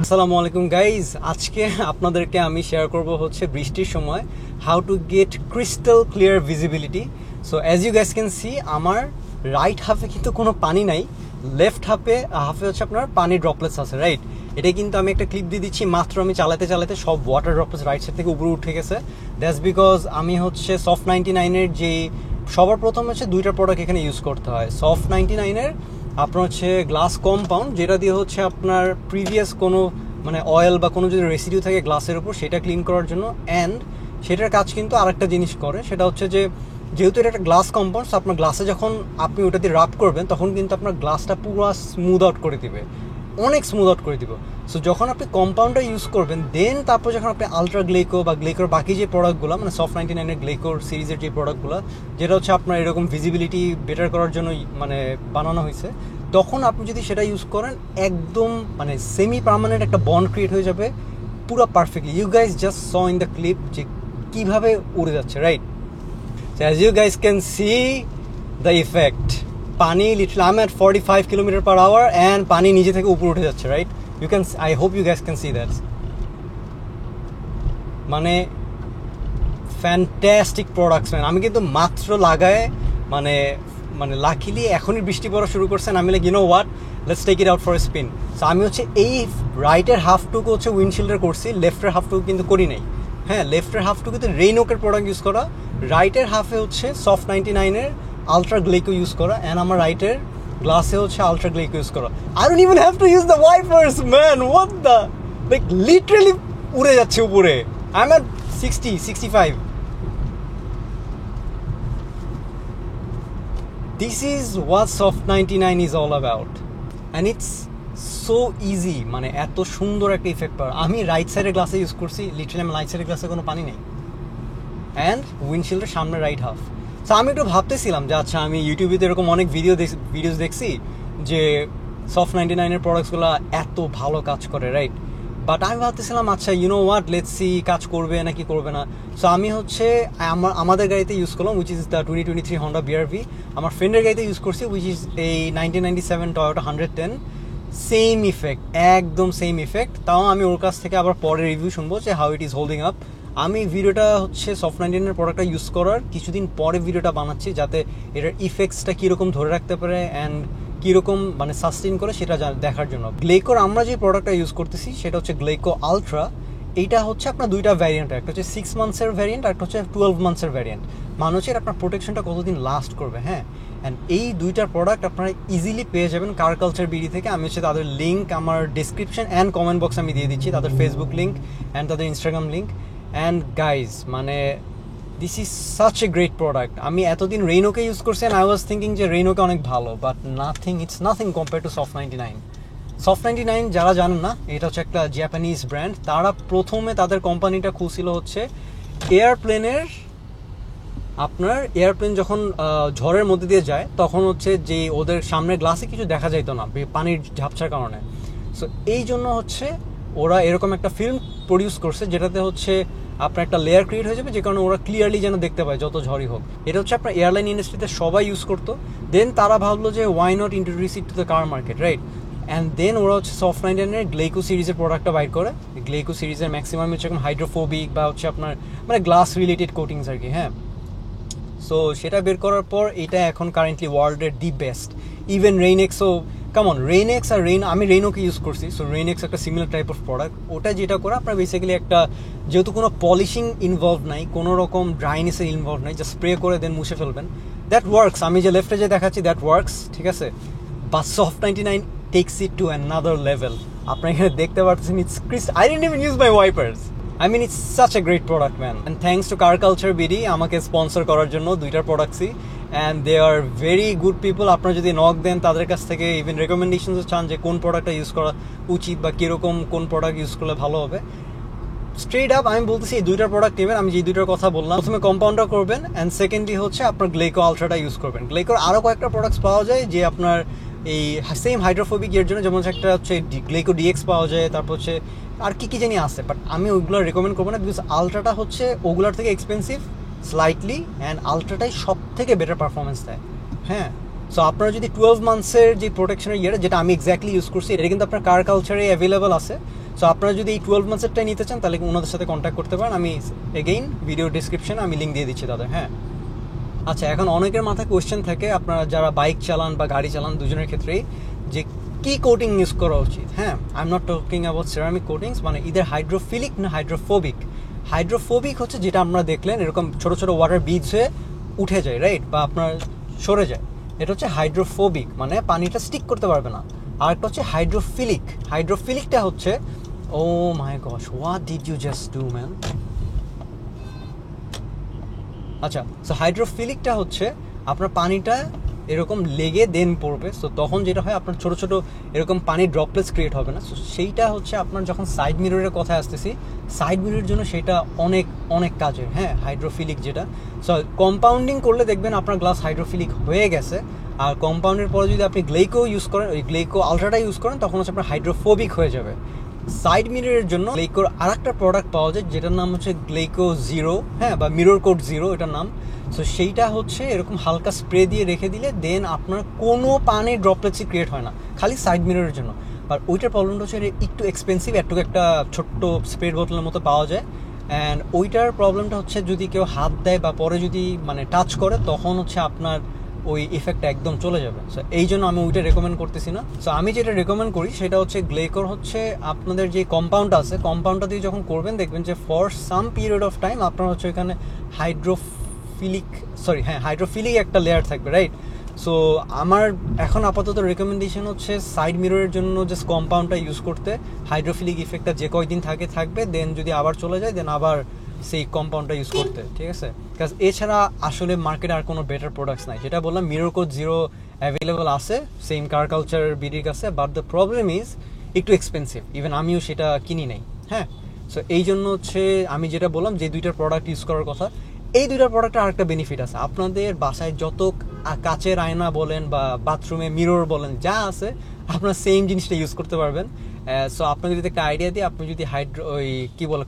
আসসালামু আলাইকুম গাইজ, আজকে আপনাদেরকে আমি শেয়ার করব হচ্ছে বৃষ্টির সময় how to get crystal clear visibility. So as you guys can see, আমার রাইট হাফে কিন্তু কোনো পানি নাই, লেফট হাফে হচ্ছে আপনার পানি ড্রপলেটস আছে, রাইট? এটা কিন্তু আমি একটা ক্লিপ দিয়ে দিচ্ছি, মাত্র আমি চালাতে সব ওয়াটার ড্রপলেটস রাইট সাইড থেকে উপরে উঠে গেছে। দ্যাটস বিকজ আমি হচ্ছে সফট 99-এর যে সবার প্রথম হচ্ছে দুইটা প্রোডাক্ট এখানে ইউজ করতে হয়। সফট 99-এর আপনার হচ্ছে গ্লাস কম্পাউন্ড, যেটা দিয়ে হচ্ছে আপনার প্রিভিয়াস কোনো মানে অয়েল বা কোনো যদি রেসিডিউ থাকে গ্লাসের উপর সেটা ক্লিন করার জন্য। অ্যান্ড সেটার কাজ কিন্তু আরেকটা জিনিস করে, সেটা হচ্ছে যে যেহেতু এটা একটা গ্লাস কম্পাউন্ড, আপনার গ্লাসে যখন আপনি ওটা দিয়ে রাব করবেন তখন কিন্তু আপনার গ্লাসটা পুরো স্মুথ আউট করে দিবে, অনেক স্মুথ আউট করে দিব। সো যখন আপনি কম্পাউন্ডটা ইউজ করবেন, দেন তারপর যখন আপনি আলট্রা গ্লেকো বা গ্লেকোর বাকি যে প্রোডাক্টগুলো মানে সফট 99-এর গ্লেকোর সিরিজের যে প্রোডাক্টগুলো যেটা হচ্ছে আপনার এরকম ভিজিবিলিটি বেটার করার জন্য মানে বানানো হয়েছে, তখন আপনি যদি সেটা ইউজ করেন একদম মানে সেমি পার্মানেন্ট একটা বন্ড ক্রিয়েট হয়ে যাবে পুরো perfectly. You guys just saw in the clip যে কীভাবে উড়ে যাচ্ছে, right? As you guys can see the effect, পানি literally I am at 45 km/h and পানি নিজে থেকে উপরে উঠে যাচ্ছে, right? You can, I hope you guys can see that. মানে ফ্যান্টাস্টিক প্রোডাক্টস ম্যান। আমি কিন্তু মাত্র লাগায় মানে লাকিলি এখনই বৃষ্টি পড়া শুরু করছেন। আমি like, you know what, let's take it out for spin. So আমি হচ্ছে এই রাইটের হাফটুকু হচ্ছে উইন্ডশিল্ডের করছি, লেফটের হাফটুকু কিন্তু করি নাই। হ্যাঁ, লেফটের হাফটুকুতে রেইনওকের প্রোডাক্ট ইউজ করা, রাইটের হাফে হচ্ছে সফট 99-এর আলট্রা গ্লেকো ইউজ করা, অ্যান্ড আমার রাইটের গ্লাসে হচ্ছে আলট্রা গ্লেকো ইউজ করা। I don't even have to use the wipers man, what the, like literally উড়ে যাচ্ছে উপরে। I am at 65. This is what Soft 99 is all about, and it's so easy. মানে এত সুন্দর একটা ইফেক্ট পাওয়ার। আমি right সাইডের গ্লাসে ইউজ করছি, লিটারালি আমার রাইট সাইডের গ্লাসে কোনো পানি নেই, অ্যান্ড উইন্ডশিল্ডের সামনে রাইট হাফ। সো আমি একটু ভাবতেছিলাম যে আচ্ছা, আমি ইউটিউবে এরকম অনেক ভিডিওস দেখছি যে সফট 99-এর প্রোডাক্টসগুলো এত ভালো কাজ করে, রাইট? বাট আমি ভাবতেছিলাম আচ্ছা, you know what, let's see কাজ করবে নাকি করবে না। সো আমি হচ্ছে আমাদের গাড়িতে ইউজ করলাম, which is the 2023 Honda BR-V। আমার ফ্রেন্ডের গাড়িতে ইউজ করছি, উইচ ইজ এই 1997 Toyota 110। সেম ইফেক্ট, একদম সেম ইফেক্ট। তাও আমি ওর কাছ থেকে আবার পরে রিভিউ শুনবো যে how it is holding up. আমি ভিডিওটা হচ্ছে সফট 99-এর প্রোডাক্টটা ইউজ করার কিছুদিন পরে ভিডিওটা বানাচ্ছি, যাতে এটার ইফেক্টসটা কীরকম ধরে রাখতে পারে অ্যান্ড কীরকম মানে সাস্টেইন করে সেটা দেখার জন্য। গ্লেকোর আমরা যে প্রোডাক্টটা ইউজ করতেছি সেটা হচ্ছে গ্লেকো আলট্রা। এইটা হচ্ছে আপনার দুইটা ভ্যারিয়েন্ট, একটা হচ্ছে 6 months-এর ভ্যারিয়েন্ট, একটা হচ্ছে 12 months-এর ভ্যারিয়েন্ট। মানুষের আপনার প্রোটেকশনটা কতদিন লাস্ট করবে, হ্যাঁ। অ্যান্ড এই দুইটা প্রোডাক্ট আপনারা ইজিলি পেয়ে যাবেন কার কালচার বিডি থেকে। আমি হচ্ছে তাদের লিঙ্ক আমার ডিসক্রিপশন অ্যান্ড কমেন্ট বক্স আমি দিয়ে দিচ্ছি, তাদের ফেসবুক লিঙ্ক অ্যান্ড তাদের ইনস্টাগ্রাম লিঙ্ক। অ্যান্ড গাইজ, মানে this is such a great product. আমি এতদিন রেইনোকে ইউজ করছি অ্যান্ড আই ওয়াজ থিঙ্কিং যে রেইনোকে অনেক ভালো, but it's nothing compare to soft 99। Soft 99 যারা জানেন না, এটা হচ্ছে একটা জাপানিজ ব্র্যান্ড। তারা প্রথমে তাদের কোম্পানিটা খুলছিল হচ্ছে এয়ারপ্লেন যখন ঝড়ের মধ্যে দিয়ে যায় তখন হচ্ছে যে ওদের সামনের গ্লাসে কিছু দেখা যাইতো না পানির ঝাপসার কারণে। সো এই জন্য হচ্ছে ওরা এরকম একটা ফিল্ম প্রডিউস করছে যেটাতে হচ্ছে আপনার একটা লেয়ার ক্রিয়েট হয়ে যাবে, যে কারণে ওরা ক্লিয়ারলি যেন দেখতে পায় যত ঝড়ই হোক। এটা হচ্ছে আপনার এয়ারলাইন ইন্ডাস্ট্রিতে সবাই ইউজ করতো। দেন তারা ভাবলো যে why not introduce it to the car market, right? And then ওরা হচ্ছে সফট 99-এর গ্লেকো সিরিজের প্রোডাক্টটা বাইর করে। গ্লেকো সিরিজের ম্যাক্সিমাম হচ্ছে এখন হাইড্রোফোবিক বা হচ্ছে আপনার মানে গ্লাস রিলেটেড কোটিংস আর কি, হ্যাঁ। সো সেটা বের করার পর এটা এখন কারেন্টলি ওয়ার্ল্ডের দি বেস্ট। ইভেন রেইনেক্সও, কেমন রেইনেক্স আর আমি রেইনোকে ইউজ করছি। সো রেইনেক্স একটা সিমিলার টাইপ অফ প্রোডাক্ট। ওটা যেটা করে আপনার বেসিক্যালি একটা, যেহেতু কোনো পলিশিং ইনভলভ নাই, কোনো রকম ড্রাইনেসের ইনভলভ নাই, জাস্ট স্প্রে করে দেন মুছে ফেলবেন, দ্যাট ওয়ার্কস। আমি যে লেফটে যে দেখাচ্ছি দ্যাট ওয়ার্কস, ঠিক আছে। But soft 99 takes it to another level. আপনারা এখানে দেখতে পাচ্ছেন, it's crisp, I didn't even use my wipers. I mean, it's such a great product, man. And thanks to Car Culture BD আমাকে sponsor করার জন্য দুইটার প্রোডাক্টসই, and they are very good people. আপনারা যদি নক দেন তাদের কাছ থেকে ইভেন রেকমেন্ডেশনসও চান যে কোন প্রোডাক্টটা ইউজ করা উচিত বা কীরকম কোন প্রোডাক্ট ইউজ করলে ভালো হবে, স্ট্রেট আপ আমি বলতেছি এই দুইটার প্রোডাক্ট নেবেন। আমি যে দুইটার কথা বললাম, প্রথমে কম্পাউন্ডার করবেন অ্যান্ড সেকেন্ডলি হচ্ছে আপনার গ্লেকো আলট্রাটা ইউজ করবেন। গ্লেকোর আরও কয়েকটা প্রোডাক্টস পাওয়া যায় যে আপনার এই সেম হাইড্রোফোবিক এর জন্য, যেমন একটা হচ্ছে গ্লেকো ডিএক্স পাওয়া যায়, তারপর হচ্ছে আর কি জানি আছে, বাট আমি ওইগুলো রেকমেন্ড করবো না, বিকজ আলট্রাটা হচ্ছে ওগুলোর থেকে এক্সপেন্সিভ স্লাইটলি, অ্যান্ড আলট্রাটাই সব থেকে বেটার পারফরমেন্স দেয়, হ্যাঁ। সো আপনারা যদি 12 months-এর যে প্রোটেকশনের যেটা আমি এক্স্যাক্টলি ইউজ করছি, এটা কিন্তু আপনার কার কালচারে অ্যাভেলেবল আছে। সো আপনারা যদি এই 12 মান্থসেরটাই নিতে চান তাহলে ওনাদের সাথে কন্ট্যাক্ট করতে পারেন, আমি এগেইন ভিডিও ডিসক্রিপশনে আমি লিঙ্ক দিয়ে দিচ্ছি তাদের। হ্যাঁ, আচ্ছা, এখন অনেকের মাথায় কোয়েশ্চেন থাকে আপনারা যারা বাইক চালান বা গাড়ি চালান দুজনের ক্ষেত্রেই, যে কি কোটিং ইউজ করা উচিত। হ্যাঁ, I am not talking about ceramic coatings, মানে ইদার হাইড্রোফিলিক না হাইড্রোফোবিক। হাইড্রোফোবিক হচ্ছে যেটা আপনারা দেখলেন এরকম ছোট ছোট ওয়াটার বিডস হয়ে উঠে যায়, রাইট, বা আপনার সরে যায়, এটা হচ্ছে হাইড্রোফোবিক, মানে পানিটা স্টিক করতে পারবে না। আর একটা হচ্ছে হাইড্রোফিলিক। হাইড্রোফিলিকটা হচ্ছে, oh my gosh, what did you just do man. আচ্ছা, সো হাইড্রোফিলিকটা হচ্ছে আপনার পানিটা এরকম লেগে দেন পড়বে, সো তখন যেটা হয় আপনার ছোট ছোট এরকম পানির ড্রপলেটস ক্রিয়েট হবে না। সো সেইটা হচ্ছে আপনার যখন সাইড মিররের কথা আসতেছি, সাইড মিররের জন্য সেটা অনেক অনেক কাজের। হ্যাঁ, হাইড্রোফিলিক যেটা, সো কম্পাউন্ডিং করলে দেখবেন আপনার গ্লাস হাইড্রোফিলিক হয়ে গেছে। আর কম্পাউন্ডের পরে যদি আপনি গ্লেইকো ইউজ করেন, ওই গ্লেইকো আলট্রাটা ইউজ করেন, তখন হচ্ছে আপনার হাইড্রোফোবিক হয়ে যাবে। সাইড মিররের জন্য গ্লেইকোর আর একটা প্রোডাক্ট পাওয়া যায় যেটার নাম হচ্ছে গ্লেইকো জিরো, হ্যাঁ, বা মিরর কোড জিরো এটার নাম। সো সেইটা হচ্ছে এরকম হালকা স্প্রে দিয়ে রেখে দিলে দেন আপনার কোনো পানির ড্রপলেটসই ক্রিয়েট হয় না, খালি সাইড মিররের জন্য। আর ওইটার প্রবলেমটা হচ্ছে একটু এক্সপেন্সিভ, একটু একটা ছোট্ট স্প্রে বোতলের মতো পাওয়া যায়। অ্যান্ড ওইটার প্রবলেমটা হচ্ছে যদি কেউ হাত দেয় বা পরে যদি মানে টাচ করে তখন হচ্ছে আপনার ওই ইফেক্টটা একদম চলে যাবে। সো এই জন্য আমি ওইটা রেকমেন্ড করতেছি না। সো আমি যেটা রেকমেন্ড করি সেটা হচ্ছে গ্লেকোর হচ্ছে আপনাদের যে কম্পাউন্ডটা আছে, কম্পাউন্ডটা দিয়ে যখন করবেন দেখবেন যে for some period of time আপনার হচ্ছে এখানে হাইড্রোফিলিক একটা লেয়ার থাকবে, রাইট। সো আমার এখন আপাতত রেকমেন্ডেশন হচ্ছে সাইড মিররের জন্য জাস্ট কম্পাউন্ডটা ইউজ করতে, হাইড্রোফিলিক ইফেক্টটা যে কয়দিন থাকবে, দেন যদি আবার চলে যায় দেন আবার সেই কম্পাউন্ডটা ইউজ করতে, ঠিক আছে। কারণ এছাড়া আসলে মার্কেটে আর কোনো বেটার প্রোডাক্টস নাই। যেটা বললাম মিরর কোড জিরো অ্যাভেলেবল আছে সেম কার কালচার বিডির কাছে, বাট দ্য প্রবলেম ইজ একটু এক্সপেন্সিভ, ইভেন আমিও সেটা কিনি নাই। হ্যাঁ, সো এই জন্য হচ্ছে আমি যেটা বললাম যে দুইটার প্রোডাক্ট ইউজ করার কথা, এই দুইটার প্রোডাক্টের আরেকটা বেনিফিট আছে, আপনাদের বাসায় যত কাচের আয়না বলেন বা বাথরুমে মিরর বলেন যা আছে আপনার সেম জিনিসটা ইউজ করতে পারবেন। সো আপনাকে যদি একটা আইডিয়া দিই, আপনি যদি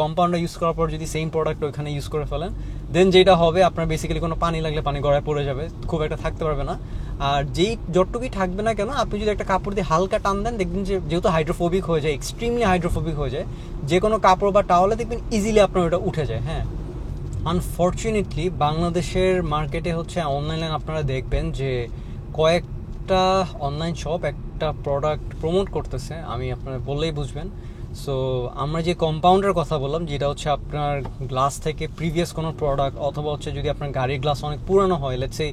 কম্পাউন্ডার ইউজ করার পর যদি সেম প্রোডাক্ট ওইখানে ইউজ করে ফেলেন, দেন যেটা হবে আপনার বেসিক্যালি কোনো পানি লাগলে পানি গড়ায় পড়ে যাবে, খুব একটা থাকতে পারবে না। আর যেই যতটুকুই থাকবে না কেন, আপনি যদি একটা কাপড় দিয়ে হালকা টান দেন দেখবেন যে যেহেতু হাইড্রোফোবিক হয়ে যায়, এক্সট্রিমলি হাইড্রোফোবিক হয়ে যায়, যে কোনো কাপড় বা টাওয়ালে দেখবেন ইজিলি আপনার ওটা উঠে যায়। হ্যাঁ, আনফর্চুনেটলি বাংলাদেশের মার্কেটে হচ্ছে অনলাইনে আপনারা দেখবেন যে কয়েকটা অনলাইন শপ একটা প্রোডাক্ট প্রমোট করতেছে, আমি আপনারা বললেই বুঝবেন। সো আমরা যে কম্পাউন্ডের কথা বললাম যেটা হচ্ছে আপনার গ্লাস থেকে প্রিভিয়াস কোনো প্রোডাক্ট, অথবা হচ্ছে যদি আপনার গাড়ির গ্লাস অনেক পুরানো হয়, লেটস সে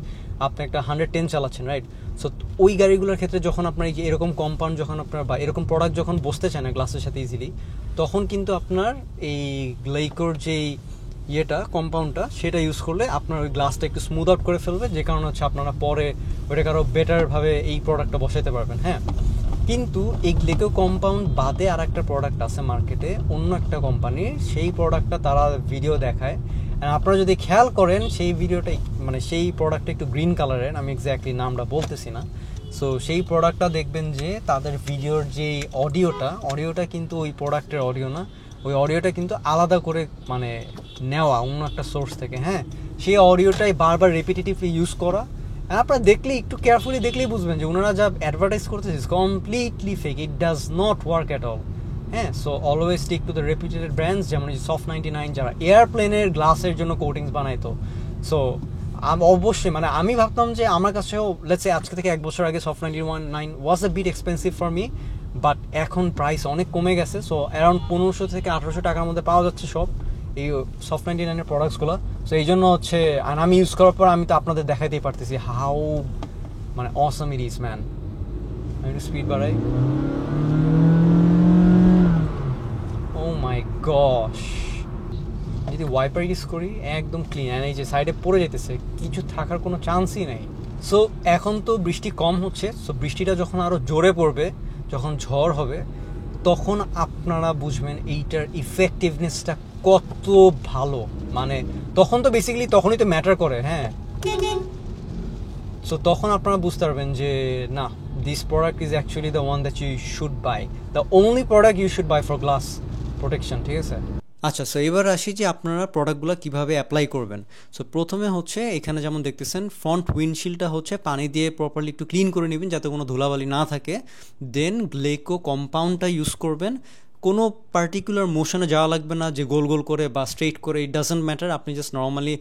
আপনি একটা 110 চালাচ্ছেন, রাইট। সো ওই গাড়িগুলোর ক্ষেত্রে যখন আপনার এই যে এরকম কম্পাউন্ড যখন আপনার বা এরকম প্রোডাক্ট যখন বসতে চায় না গ্লাসের সাথে ইজিলি, তখন কিন্তু আপনার এই গ্লেইকোর যেই কম্পাউন্ডটা সেটা ইউজ করলে আপনার ওই গ্লাসটা একটু স্মুথ আউট করে ফেলবে, যে কারণে হচ্ছে আপনারা পরে ওইটাকে আরও বেটারভাবে এই প্রোডাক্টটা বসাতে পারবেন। হ্যাঁ, কিন্তু এই গ্লেকো কম্পাউন্ড বাদে আর একটা প্রোডাক্ট আছে মার্কেটে অন্য একটা কোম্পানির, সেই প্রোডাক্টটা তারা ভিডিও দেখায়। আপনারা যদি খেয়াল করেন সেই ভিডিওটা মানে সেই প্রোডাক্টটা একটু গ্রিন কালারের, আমি এক্স্যাক্টলি নামটা বলতেছি না। সো সেই প্রোডাক্টটা দেখবেন যে তাদের ভিডিওর যে অডিওটা কিন্তু ওই প্রোডাক্টের অডিও না, ওই অডিওটা কিন্তু আলাদা করে মানে নেওয়া অন্য একটা সোর্স থেকে। হ্যাঁ, সেই অডিওটাই বারবার রেপিটেটিভলি ইউজ করা। আপনারা দেখলে একটু কেয়ারফুলি দেখলেই বুঝবেন যে ওনারা যা অ্যাডভার্টাইজ করতেছে completely fake, it does not work at all. হ্যাঁ, so always stick to the reputed brands, যেমন সফট 99 যারা এয়ারপ্লেনের গ্লাসের জন্য কোটিংস বানাইতো। সো অবশ্যই মানে আমি ভাবতাম যে আমার কাছেও লেটস সে আজকে থেকে 1 বছর আগে soft 99 was a bit expensive for me, but এখন প্রাইস অনেক কমে গেছে। সো অ্যারাউন্ড 1500 থেকে 1800 টাকার মধ্যে পাওয়া যাচ্ছে সব এই সফট 99-এর প্রোডাক্টসগুলো। সো এই জন্য হচ্ছে, আর আমি ইউজ করার পর আমি তো আপনাদের দেখাইতেই পারতেছি হাউ মানে অসাম ইট ইজ ম্যান। আমি একটু স্পিড বাড়াই, ও মাই গশ, যদি ওয়াইপার ইউজ করি একদম ক্লিন, আর এই যে সাইডে পড়ে যেতেছে, কিছু থাকার কোনো চান্সই নেই। সো এখন তো বৃষ্টি কম হচ্ছে, সো বৃষ্টিটা যখন আরও জোরে পড়বে, যখন ঝড় হবে, তখন আপনারা বুঝবেন এইটার ইফেক্টিভনেসটা কত ভালো। মানে তখন তো বেসিক্যালি তখনই তো ম্যাটার করে। হ্যাঁ, সো তখন আপনারা বুঝতে পারবেন যে না, this product is actually the one that you should buy, the only product you should buy for glass protection, ঠিক আছে। আচ্ছা, সো এবার আসি যে আপনারা প্রোডাক্টগুলো কীভাবে অ্যাপ্লাই করবেন। সো প্রথমে হচ্ছে এখানে যেমন দেখতেছেন ফ্রন্ট উইন্ডশিল্ডটা হচ্ছে পানি দিয়ে প্রপারলি একটু ক্লিন করে নেবেন যাতে কোনো ধুলাবালি না থাকে। দেন গ্লেকো কম্পাউন্ডটা ইউজ করবেন, কোনো পার্টিকুলার মোশনে যাওয়া লাগবে না যে গোল গোল করে বা স্ট্রেট করে, ইট ডাজন্ট ম্যাটার। আপনি জাস্ট নর্মালি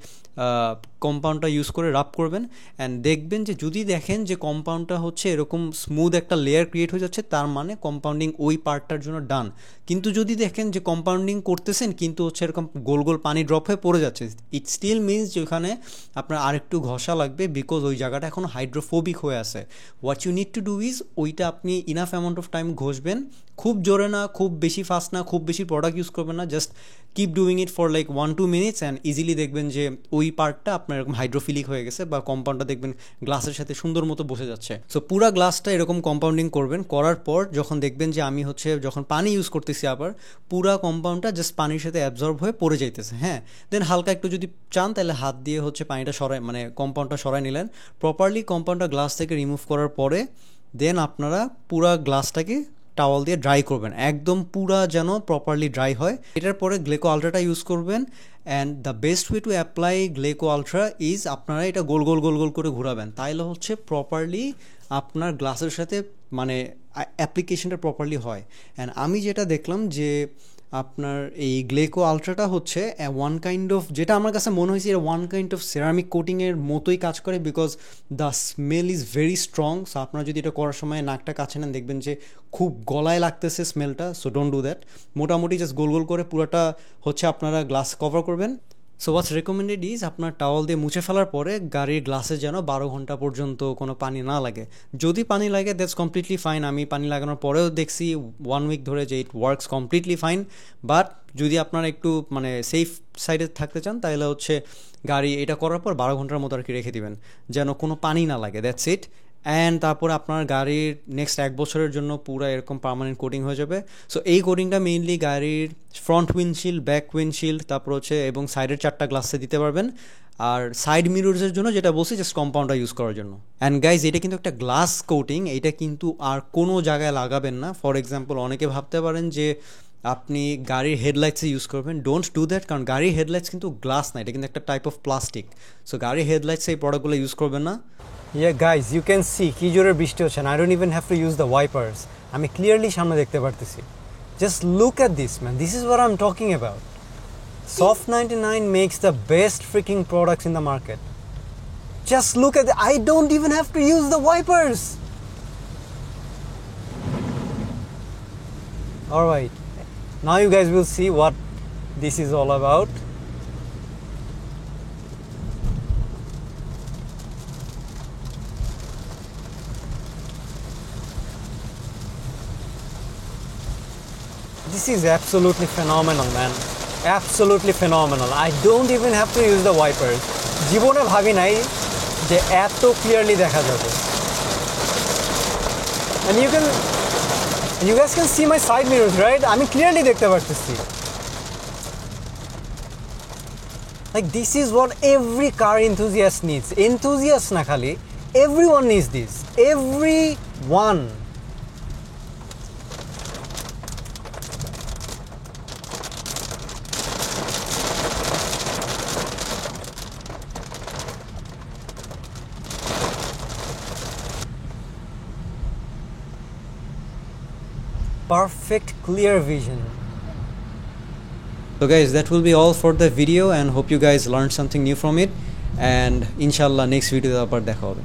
কম্পাউন্ডটা ইউজ করে রাব করবেন অ্যান্ড দেখবেন যে যদি দেখেন যে কম্পাউন্ডটা হচ্ছে এরকম স্মুথ একটা লেয়ার ক্রিয়েট হয়ে যাচ্ছে, তার মানে কম্পাউন্ডিং ওই পার্টটার জন্য ডান। কিন্তু যদি দেখেন যে কম্পাউন্ডিং করতেছেন কিন্তু হচ্ছে এরকম গোল গোল পানি ড্রপ হয়ে পড়ে যাচ্ছে, ইট স্টিল মিনস যে ওখানে আপনার আরেকটু ঘষা লাগবে, বিকজ ওই জায়গাটা এখন হাইড্রোফোবিক হয়ে আছে। What you need to do is ওইটা আপনি ইনাফ অ্যামাউন্ট অফ টাইম ঘষবেন, খুব জোরে না, খুব বেশি ফাস্ট না, খুব বেশি প্রোডাক্ট ইউজ করবেন না, just keep doing it for like 1-2 minutes and easily দেখবেন যে ওই পার্টটা আপনার এরকম হাইড্রোফিলিক হয়ে গেছে বা কম্পাউন্ডটা দেখবেন গ্লাসের সাথে সুন্দর মতো বসে যাচ্ছে। সো পুরা গ্লাসটা এরকম কম্পাউন্ডিং করবেন, করার পর যখন দেখবেন যে আমি হচ্ছে যখন পানি ইউজ করতেছি আবার পুরা কম্পাউন্ডটা জাস্ট পানির সাথে অ্যাবজর্ব হয়ে পড়ে যাইতেছে, হ্যাঁ, দেন হালকা একটু যদি চান তাহলে হাত দিয়ে হচ্ছে পানিটা সরাই মানে কম্পাউন্ডটা সরাই নিলেন। প্রপারলি কম্পাউন্ডটা গ্লাস থেকে রিমুভ করার পরে দেন আপনারা পুরা গ্লাসটাকে টাওয়াল দিয়ে ড্রাই করবেন, একদম পুরা যেন প্রপারলি ড্রাই হয়। এটার পরে গ্লেকো আলট্রাটা ইউজ করবেন and the best way to apply Glaco ultra is আপনারা এটা গোল গোল গোল গোল করে ঘোরাবেন, তাইলে হচ্ছে প্রপারলি আপনার গ্লাসের সাথে মানে অ্যাপ্লিকেশনটা প্রপারলি হয়। অ্যান্ড আমি যেটা দেখলাম যে আপনার এই গ্লেকো আলট্রাটা হচ্ছে ওয়ান কাইন্ড অফ, যেটা আমার কাছে মনে হয়েছে এটা ওয়ান কাইন্ড অফ সেরামিক কোটিংয়ের মতোই কাজ করে, because the smell is very strong. So আপনারা যদি এটা করার সময় নাকটা কাছে নেন দেখবেন যে খুব গলায় লাগতেছে স্মেলটা, সো ডোন্ট ডু দ্যাট। মোটামুটি জাস্ট গোল গোল করে পুরোটা হচ্ছে আপনারা গ্লাস কভার করবেন। সো হোয়াটস রেকমেন্ডেড ইজ আপনার টাওয়াল দিয়ে মুছে ফেলার পরে গাড়ির গ্লাসে যেন 12 ঘন্টা পর্যন্ত কোনো পানি না লাগে। যদি পানি লাগে দ্যাটস কমপ্লিটলি ফাইন, আমি পানি লাগানোর পরেও দেখছি 1 উইক ধরে যে it works completely fine. But যদি আপনারা একটু মানে সেফ সাইডে থাকতে চান তাহলে হচ্ছে গাড়ি এটা করার পর 12 ঘন্টার মতো আর কি রেখে দিবেন যেন কোনো পানি না লাগে, দ্যাটস ইট। অ্যান্ড তারপরে আপনার গাড়ির নেক্সট 1 বছরের জন্য পুরো এরকম পার্মানেন্ট কোটিং হয়ে যাবে। সো এই কোটিংটা মেইনলি গাড়ির ফ্রন্ট উইন্ডশিল্ড, ব্যাক উইন্ডশিল্ড, তারপর হচ্ছে এবং সাইডের 4টা গ্লাসে দিতে পারবেন। আর সাইড মিররসের জন্য যেটা বলছি জাস্ট কম্পাউন্ডটা ইউজ করার জন্য। অ্যান্ড গাইজ এটা কিন্তু একটা গ্লাস কোটিং, এটা কিন্তু আর কোনো জায়গায় লাগাবেন না। ফর এক্সাম্পল অনেকে ভাবতে পারেন যে আপনি গাড়ির হেডলাইটসে ইউজ করবেন, ডোন্ট ডু দ্যাট, কারণ গাড়ির হেডলাইটস কিন্তু গ্লাস না, এটা কিন্তু একটা টাইপ অফ প্লাস্টিক। সো গাড়ির হেডলাইটসে এই প্রোডাক্টগুলো ইউজ করবেন না। Yeah guys, you can see কি জোরে বৃষ্টি হচ্ছে, I don't even have to use the wipers, আমি ক্লিয়ারলি সামনে দেখতে পারতেছি। Just look at this man, this is what I'm talking about. Soft 99 makes the best freaking products in the market. Just look at I don't even have to use the wipers. Alright, now you guys will see what this is all about. This is absolutely phenomenal man, absolutely phenomenal. I don't even have to use the wipers. জীবনে ভাবি নাই যে এত clearly দেখা যাবে। And you guys can see my side mirrors, right? আমি clearly দেখতে পারতেছি। Like this is what every car enthusiast needs. Enthusiast না খালি, everyone needs this. Everyone. Perfect clear vision. So guys, that will be all for the video and hope you guys learned something new from it, and inshallah next video আবার দেখা হবে।